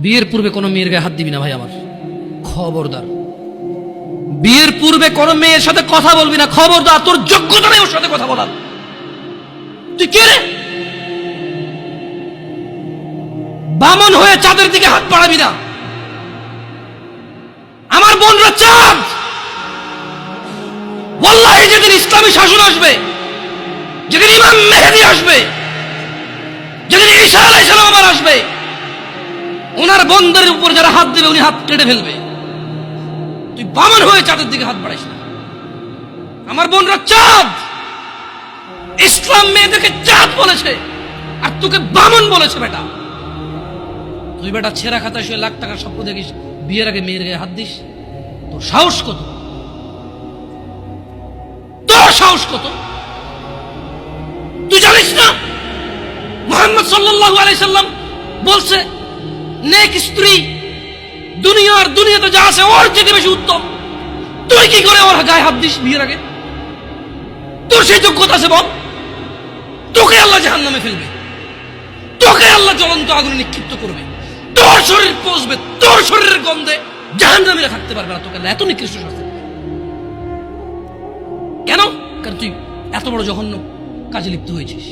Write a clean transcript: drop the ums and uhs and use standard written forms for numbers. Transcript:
বিয়ের পূর্বে কোনো মেয়ের গায়ে হাত দিবি না ভাই আমার, খবরদার। বিয়ের পূর্বে কোনো মেয়ের সাথে কথা বলবি না, খবরদার। তোর যোগ্যতা নেই ওর সাথে কথা বলার। তুই কে রে? বামন হয়ে চাঁদের দিকে হাত বাড়াবি না। আমার বোনরা চাঁদ। ওয়াল্লাহি যেদিন ইসলামী শাসন আসবে, যেদিন ইমাম মেহেদী আসবে, যেদিন ঈসা আলাইহিস সালাম আবার আসবে, ওনার বন্ধের উপর যারা হাত দেবে উনি হাত কেটে ফেলবে। তুই বামন হয়ে চাঁদের দিকে হাত বাড়াইস না। আমার বোনরা চাঁদ। ইসলাম মেয়েদেরকে চাঁদ বলেছে আর তোকে বামন বলেছে। বেটা তুই বেটা ছেঁড়া খাতায় শুয়ে লাখ টাকার স্বপ্ন দেখিস, বিয়ের আগে মেয়ের গায়ে হাত দিস? তোর সাহস কত? তোর সাহস কত? তুই জানিস না মুহাম্মদ সাল্লাল্লাহু আলাইহি সাল্লাম বলছে নেক স্ত্রী দুনিয়াতে যা আছে ওর চেয়ে বেশি উত্তম। তুই কি করে ওর গায়ে হাত দিস বিয়ের আগে? তোর সেই যোগ্যতা আছে বল? তোকে আল্লাহ জাহান্নামে ফেলবে, তোকে আল্লাহ জ্বলন্ত আগুনে নিক্ষিপ্ত করবে, তোর শরীর পচবে, তোর শরীরের গন্ধে জাহান্নামীরা থাকতে পারবে না। তোকে আল্লাহ এত নিকৃষ্ট শাস্তি দেবে। কেন? কারণ তুই এত বড় জঘন্য কাজে লিপ্ত হয়েছিস।